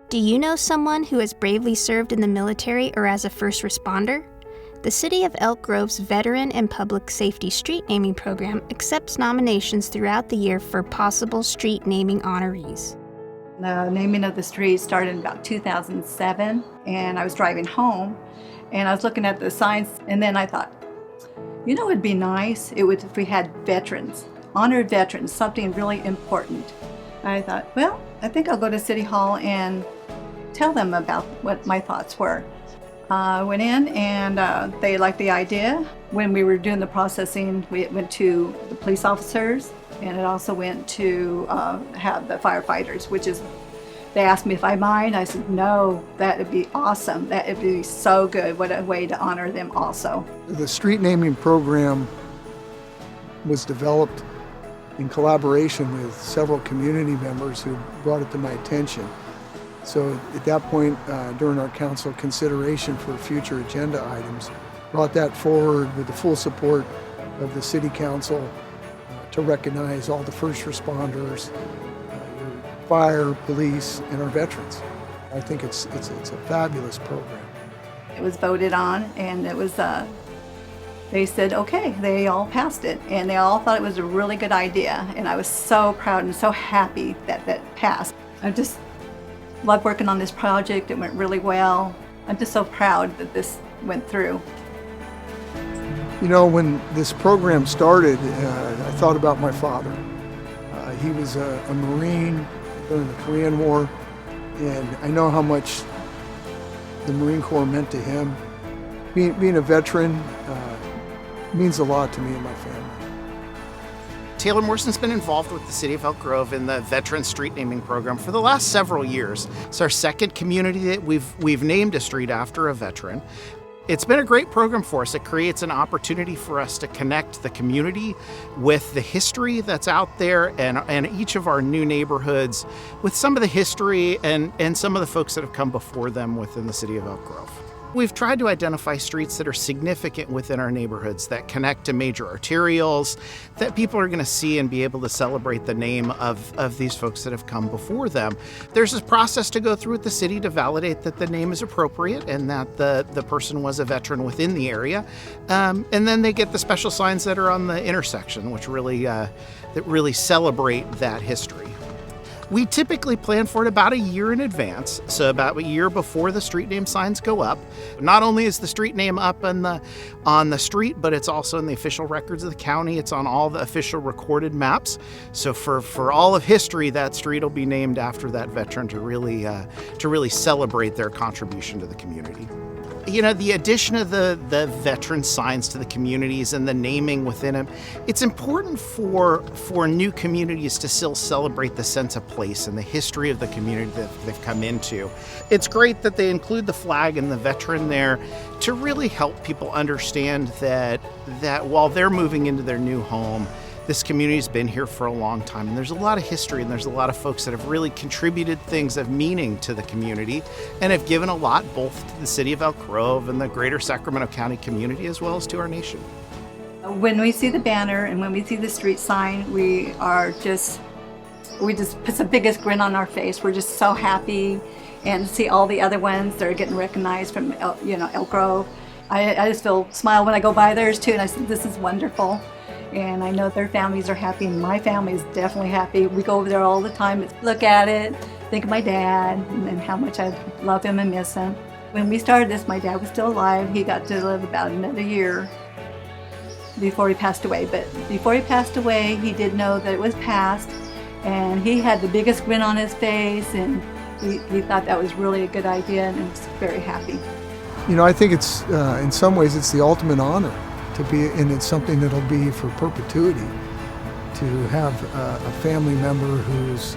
Do you know someone who has bravely served in the military or as a first responder? The City of Elk Grove's Veteran and Public Safety Street Naming Program accepts nominations throughout the year for possible street naming honorees. The naming of the street started in about 2007, and I was driving home, and I was looking at the signs, and then I thought, you know, it'd be nice if we had veterans, honored veterans, something really important. I thought, well, I think I'll go to City Hall and tell them about what my thoughts were. I went in and they liked the idea. When we were doing the processing, it went to the police officers, and it also went to have the firefighters, they asked me if I mind. I said, no, that would be awesome. That would be so good. What a way to honor them also. The street naming program was developed in collaboration with several community members who brought it to my attention. So at that point, during our council consideration for future agenda items, brought that forward with the full support of the city council to recognize all the first responders, your fire, police, and our veterans. I think it's a fabulous program. It was voted on, and it was, they said, okay, they all passed it, and they all thought it was a really good idea, and I was so proud and so happy that that passed. I just love working on this project. It went really well. I'm just so proud that this went through. You know, when this program started, I thought about my father. He was a Marine during the Korean War, and I know how much the Marine Corps meant to him. Being a veteran means a lot to me and my family. Taylor Morrison's been involved with the City of Elk Grove in the Veteran Street Naming Program for the last several years. It's our second community that we've named a street after a veteran. It's been a great program for us. It creates an opportunity for us to connect the community with the history that's out there and each of our new neighborhoods with some of the history and some of the folks that have come before them within the City of Elk Grove. We've tried to identify streets that are significant within our neighborhoods, that connect to major arterials, that people are going to see and be able to celebrate the name of these folks that have come before them. There's a process to go through with the city to validate that the name is appropriate and that the person was a veteran within the area. And then they get the special signs that are on the intersection, which really celebrate that history. We typically plan for it about a year in advance, so about a year before the street name signs go up. Not only is the street name up on the street, but it's also in the official records of the county. It's on all the official recorded maps. So for all of history, that street will be named after that veteran to really celebrate their contribution to the community. You know, the addition of the veteran signs to the communities and the naming within them, it's important for new communities to still celebrate the sense of place and the history of the community that they've come into. It's great that they include the flag and the veteran there to really help people understand that while they're moving into their new home, this community's been here for a long time, and there's a lot of history, and there's a lot of folks that have really contributed things of meaning to the community and have given a lot both to the City of Elk Grove and the greater Sacramento County community as well as to our nation. When we see the banner and when we see the street sign, we just put the biggest grin on our face. We're just so happy, and to see all the other ones that are getting recognized from Elk Grove. I just smile when I go by theirs too, and I said, this is wonderful. And I know their families are happy, and my family is definitely happy. We go over there all the time, look at it, think of my dad, and how much I love him and miss him. When we started this, my dad was still alive. He got to live about another year before he passed away. But before he passed away, he did know that it was passed, and he had the biggest grin on his face, and he thought that was really a good idea, and he was very happy. You know, I think it's, in some ways, it's the ultimate honor to be, and it's something that'll be for perpetuity, to have a family member who's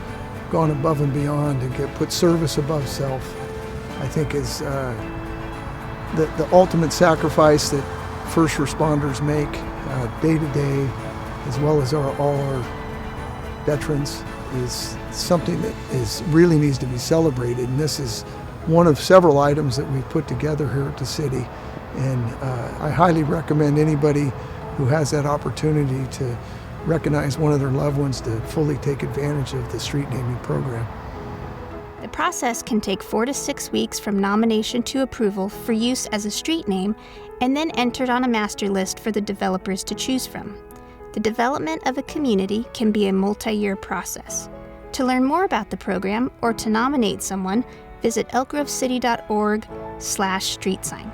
gone above and beyond and put service above self. I think is the ultimate sacrifice that first responders make day to day, as well as all our veterans, is something that really needs to be celebrated. And this is one of several items that we've put together here at the city. And I highly recommend anybody who has that opportunity to recognize one of their loved ones to fully take advantage of the street naming program. The process can take 4 to 6 weeks from nomination to approval for use as a street name and then entered on a master list for the developers to choose from. The development of a community can be a multi-year process. To learn more about the program or to nominate someone, visit elkgrovecity.org/streetsign.